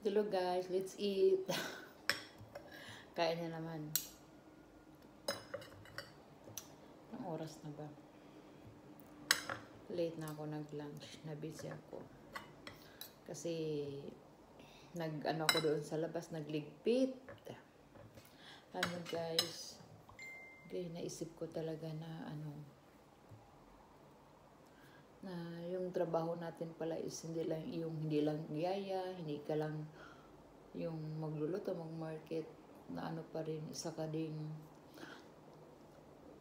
Hello guys, let's eat. Kain na naman. Anong oras na ba? Late na ako nag-lunch. Na-busy ako. Kasi nag-ano ako doon sa labas, nagligpit. Ano guys, okay, naisip ko talaga na na yung trabaho natin pala is hindi lang yaya, hindi ka lang yung magluluto, mag-market, na ano pa rin, isa ka ding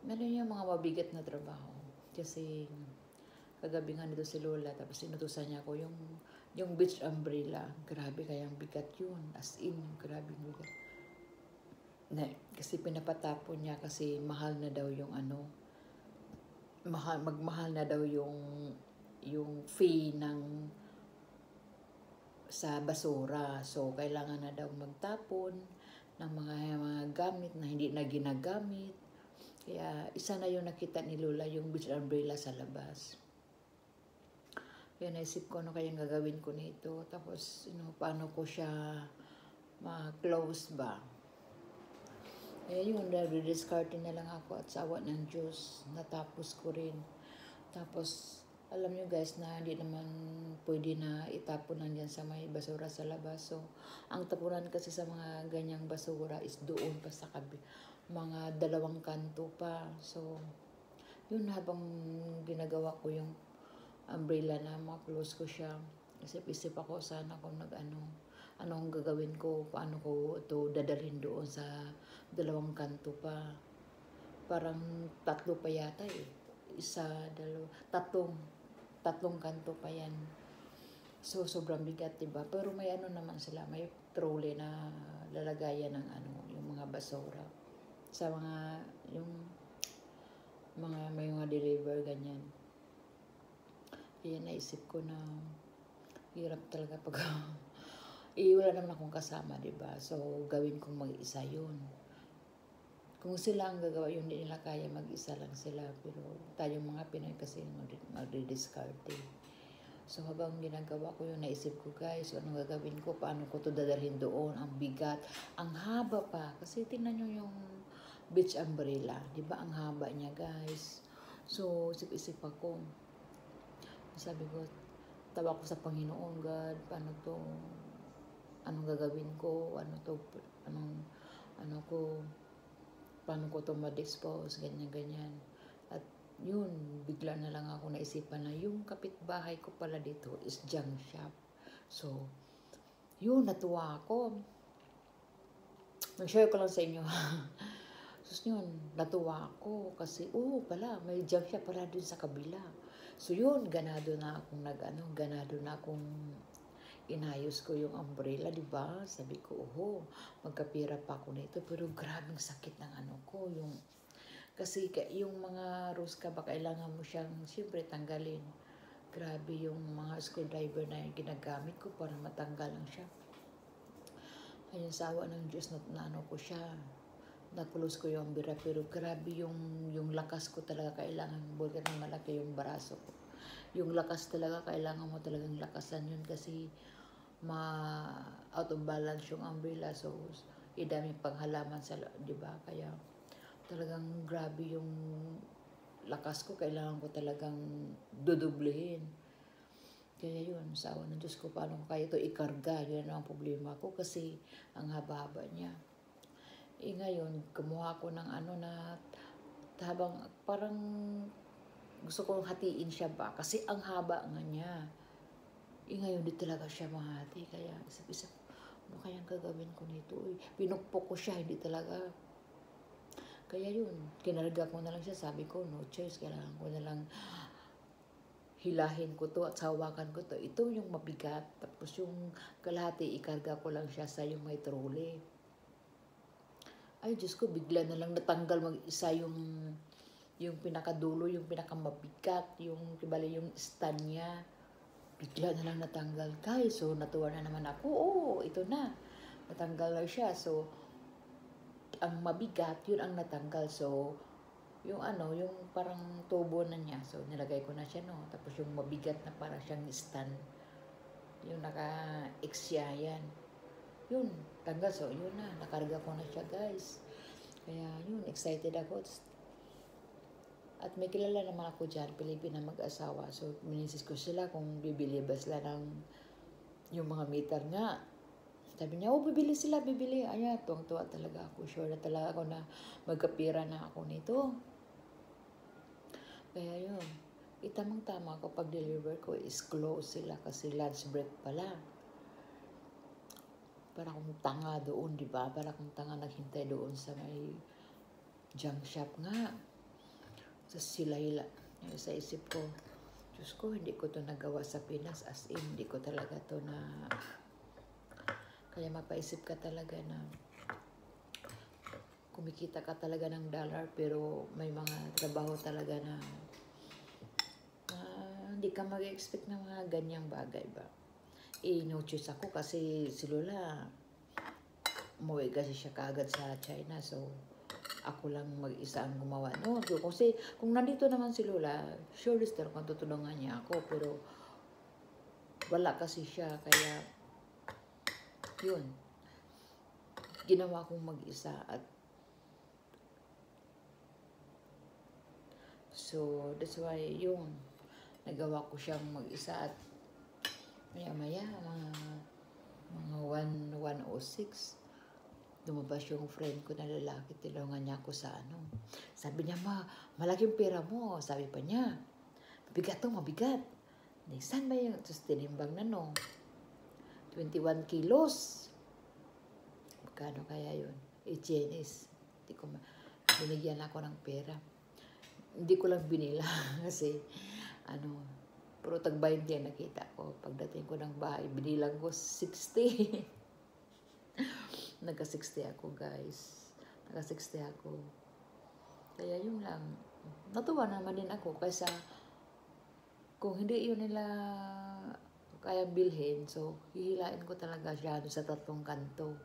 meron yung mga mabigat na trabaho. Kasi kagabi nga nito si Lola, tapos inutusan niya ako yung beach umbrella. Grabe, kayang bigat yun. As in, grabe bigat. Kasi pinapatapon niya kasi mahal na daw yung magmahal na daw yung fee sa basura. So, kailangan na daw magtapon ng mga gamit na hindi na ginagamit. Kaya, isa na yung nakita ni Lola, yung beach umbrella sa labas. Kaya naisip ko ano kayang gagawin ko nito. Tapos, paano ko siya ma-close ba. Kaya yun, discarding na lang ako at sawa ng Diyos. Natapos ko rin. Tapos, alam nyo guys na hindi naman pwede na itapon lang yan sa may basura sa labas. So, ang tapunan kasi sa mga ganyang basura is doon pa sa mga 2 kanto pa. So, yun habang ginagawa ko yung umbrella na ma-close ko siya. Isip-isip ako sana kung anong gagawin ko, paano ko ito dadalhin doon sa 2 kanto pa. Parang 3 pa yata eh. 1, 2, 3 kanto pa yan. So, sobrang bigat, diba? Pero may naman sila, may trolley na lalagayan ng yung mga basura. Sa may mga deliver, ganyan. Kaya naisip ko na hirap talaga pag wala naman akong kasama, diba? So, gawin kong mag-isa yun. Kung sila ang gagawa yun, hindi nila kaya mag-isa lang sila. Pero tayong mga Pinoy kasi magre-discard eh. So, habang ginagawa ko yun, naisip ko guys, anong gagawin ko, paano ko to dadalhin doon, ang bigat, ang haba pa. Kasi tingnan nyo yung beach umbrella, diba? Ang haba niya guys. So, isip-isip ako. Sabi ko, tawa ko sa Panginoon, God, paano to, anong gagawin ko, paano ko to ma-dispose, ganyan. At yun, bigla na lang ako naisipan na yung kapitbahay ko pala dito is junk shop. So, yun, natuwa ako. Nag-share ko lang sa inyo. So, yun, natuwa ako kasi, pala, may junk shop pala dun sa kabila. So, yun, ganado na akong inayos ko yung umbrella, di ba? Sabi ko, magkapira pa ako nito. Pero grabing sakit ng ko. Kasi yung mga ruska ba, kailangan mo siyang, siyempre, tanggalin. Grabe yung mga screwdriver na yung ginagamit ko para matanggal lang siya. Ayun, sawa ng Diyos na ko siya. Na-close ko yung umbrella. Pero grabe yung lakas ko talaga. Kailangan, bulgat ng malaki yung braso ko. Yung lakas talaga, kailangan mo talagang lakasan yun kasi out of balance yung umbrella. So, idaming paghalaman sa, di ba? Kaya, talagang grabe yung lakas ko. Kailangan ko talagang dudublehin. Kaya yun, sawa ng Diyos ko, paano ko kaya ito ikarga? Yun ang problema ko kasi ang haba-haba niya. Ngayon, kumuha ko ng na habang parang gusto kong hatiin siya ba? Kasi ang haba nga niya. Ngayon, di talaga siya mahati. Kaya isip-isip, ano kayang gagawin ko nito? Pinukpok ko siya, hindi talaga. Kaya yun, kinarga ko na lang siya. Sabi ko, no choice, kailangan ko na lang hilahin ko to at sawakan ko to. Ito yung mabigat. Tapos yung kalahati, ikarga ko lang siya sa yung may trolley. Ay, Diyos ko, bigla na lang natanggal mag-isa yung pinakadulo, yung pinakamabigat, yung stand niya. Bigla na lang natanggal, guys. So, natuwa na naman ako. Ito na. Natanggal na siya. So, ang mabigat, yun ang natanggal. So, yung parang tubo na niya. So, nilagay ko na siya, no. Tapos yung mabigat na parang siyang stand. Yung naka-X yan. yun, tanggal. So, yun na, nakarga ko na siya, guys. Kaya, yun, excited ako. At may kilala naman ako dyan, Pilipina mag-asawa. So, minisis ko sila kung bibili ba sila ng yung mga meter nga. Sabi niya, oh, bibili sila, bibili. Ayan, tuwang-tuwa talaga ako. Sure na talaga ako na magkapira na ako nito. Kaya yun, itamang-tama kapag deliver ko is close sila kasi lunch break pala. Para kung tanga doon, di ba? Para kung tanga naghintay doon sa may junk shop nga. So sila sa isip ko, Diyos ko, hindi ko to nagawa sa Pinas. As in, hindi ko talaga to na... Kaya mapaisip ka talaga na kumikita ka talaga ng dollar pero may mga trabaho talaga na hindi ka mag-expect ng mga ganyang bagay ba. No choice ako kasi si Lola umuwi kasi siya kaagad sa China, so ako lang mag-isa ang gumawa. No, kasi kung nandito naman si Lola, sure is kung tutulungan niya ako, pero wala kasi siya, kaya yun, ginawa kong mag-isa. At so that's why yun, nagawa ko siyang mag-isa. At maya-maya mga 1:06 lumabas yung friend ko na lalaki, tinulungan niya ako sa ano. Sabi niya, malaking pera mo. Sabi pa niya, mabigat to, mabigat. Saan ba yung, tapos tinimbang na 21 kilos. Magkano kaya yun? Chinese. Binigyan ako ng pera. Hindi ko lang binila kasi, puro tag-20 yan nakita ko. Pagdating ko ng bahay, binilang ko 60. Nagka-60 ako, guys. Nagka-60 ako. Kaya yun lang. Natuwa naman din ako kaysa kung hindi yun nila kayang bilhin, so hihilain ko talaga siya sa 3 kanto.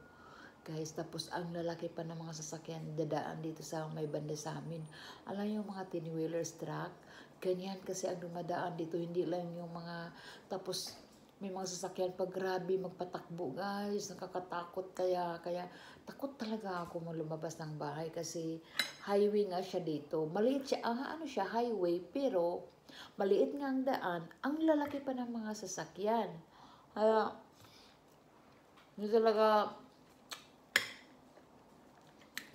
Guys, tapos ang lalaki pa ng mga sasakyan dadaan dito sa may banda sa amin. Alam yung mga tin-wheelers truck, ganyan kasi ang dumadaan dito, hindi lang yung mga, tapos may mga sasakyan pag grabe magpatakbo, guys, nakakatakot. Kaya takot talaga ako lumabas ng bahay kasi highway nga siya dito. Maliit siya, highway, pero maliit nga ang daan. Ang lalaki pa ng mga sasakyan. Kaya hindi talaga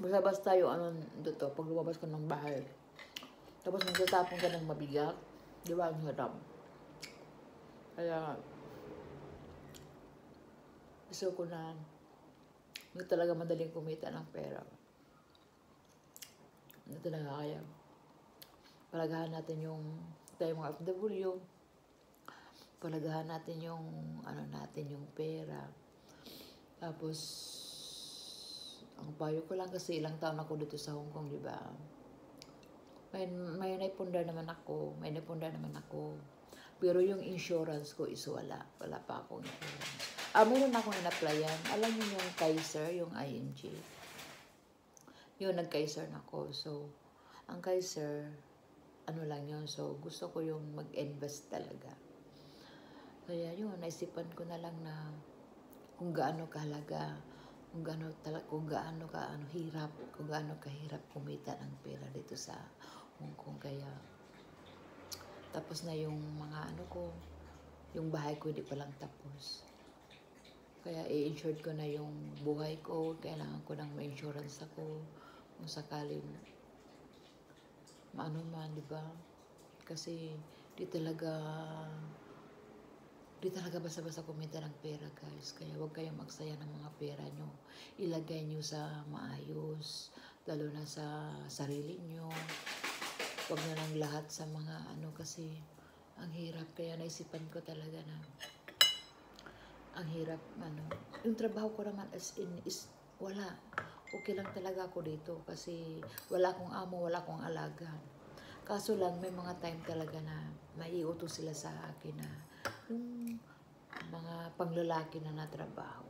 basta-basta yung dito, pag lumabas ka ng bahay. Tapos magsasapon ka ng mabigat, di ba, ang hirap. Kaya gusto ko na hindi talaga madaling kumita ng pera. Hindi talaga kaya. Palagahan natin yung tayo mga FW. Palagahan natin yung natin yung pera. Tapos ang payo ko lang kasi ilang taon ako dito sa Hong Kong, di ba? May naipundar naman ako. Pero yung insurance ko is wala. Wala pa akong insurance. Meron akong in-applyan. Alam niyo yung Kaiser, yung ING. Yun, nag-Kaiser na ako. So, ang Kaiser, lang yun. So, gusto ko yung mag-invest talaga. Kaya yun, naisipan ko na lang na kung gaano kahalaga, kung gaano kahirap kumita ng pera dito sa Hong Kong. Kaya, tapos na yung mga yung bahay ko hindi pa lang tapos. Kaya i-insured ko na yung buhay ko. Kailangan ko ng may insurance ako. Kung sakaling man, di ba? Kasi di talaga basta-basta kumita ng pera, guys. Kaya huwag kayong magsaya ng mga pera nyo. Ilagay nyo sa maayos. Lalo na sa sarili nyo. Huwag na lang lahat sa mga kasi ang hirap. Kaya naisipan ko talaga na ang hirap, yung trabaho ko naman is wala. Okay lang talaga ako dito kasi wala akong amo, wala akong alaga. Kaso lang, may mga time talaga na maiutos sila sa akin na yung mga panglalaki na natrabaho.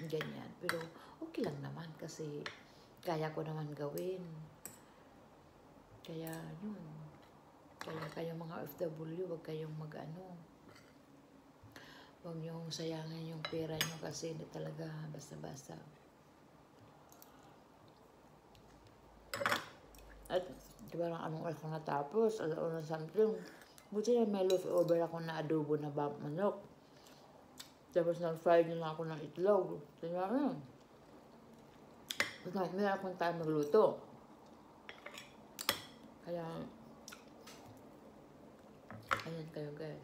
Ganyan. Pero okay lang naman kasi kaya ko naman gawin. Kaya yun. Kaya kayong mga FW, wag kayong Huwag niyong sayangin yung pera niyo kasi hindi talaga basta-basta. At di ba lang anong oras ko natapos? Alauna something. Buti na may leftover ako na adobo na manok. Tapos nag-fry na lang ako ng itlog. Tingnan mo. Tapos may akong time magluto. Kaya, ayan kayo guys.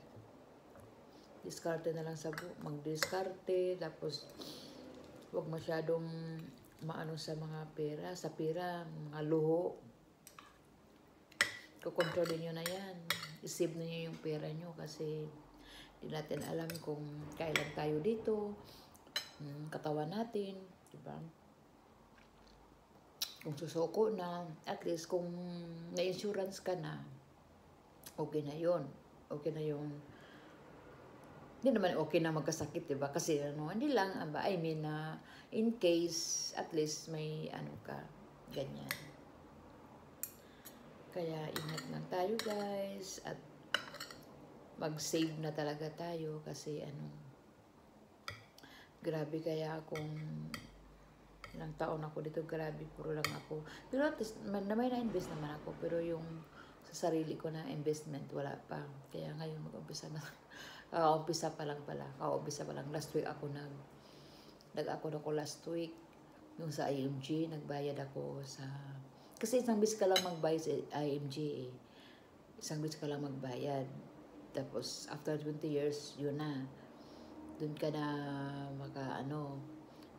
Diskarte na lang sa mag-diskarte. Tapos, huwag masyadong maano sa mga pera. Sa pera, mga luho. Kukontrolin nyo na yan. I-save na nyo yung pera nyo kasi di natin alam kung kailan tayo dito. Katawan natin. Diba? Kung susuko na, at least kung na-insurance ka na, okay na yun. Okay na yung hindi naman okay na magkasakit, diba? Kasi hindi lang, I mean, in case, at least may ano ka, ganyan. Kaya ingat lang tayo guys, at mag-save na talaga tayo kasi grabe kaya kung ilang taon ako dito, grabe, puro lang ako. Pero at least, may na-invest naman ako, pero yung sa sarili ko na investment, wala pa. Kaya ngayon mag-umpisa na. Kaumpisa pa lang pala. Kaumpisa pa lang. Last week ako nag-ako last week. Yung sa IMG, nagbayad ako sa... Kasi isang bis ka lang magbayad sa IMG eh. Isang bis ka lang magbayad. Tapos, after 20 years, yun na. Doon ka na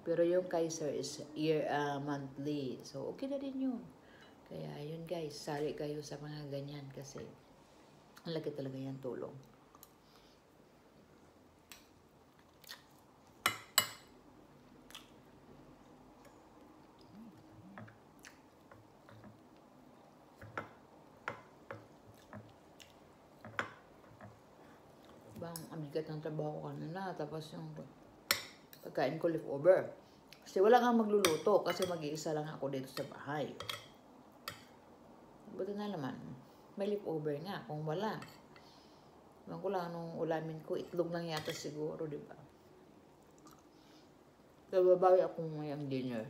Pero yung Kaiser is monthly. So, okay na din yun. Kaya yun guys, sali kayo sa mga ganyan kasi ang laki talaga yan tulong. Ang bigat ng trabaho ko kanina, tapos yung pagkain ko leftover. Kasi wala nga magluluto kasi mag-iisa lang ako dito sa bahay. Buti na naman, may leftover nga kung wala. Ewan ko lang anong ulamin ko, itlog lang yata siguro, di ba? So, babawi ako ngayong dinner.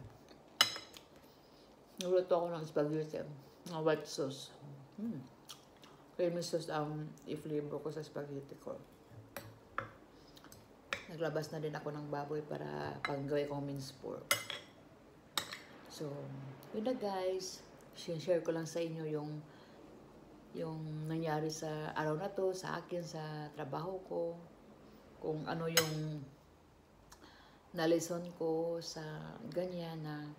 Nuluto ako ng spaghetti, ng white sauce. Creamy sauce ang i-flavor ko sa spaghetti ko. Naglabas na din ako ng baboy para paggawin kong minced pork. So, yun na guys. Share ko lang sa inyo yung nangyari sa araw na to, sa akin, sa trabaho ko. Kung ano yung na-lesson ko sa ganyan na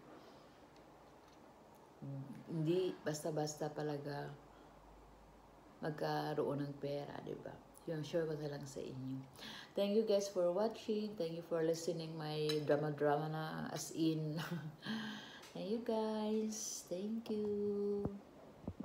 hindi basta-basta talaga magkaroon ng pera, diba? Yung share ko na lang sa inyo. Thank you guys for watching. Thank you for listening my drama na as in. Thank you guys. Thank you.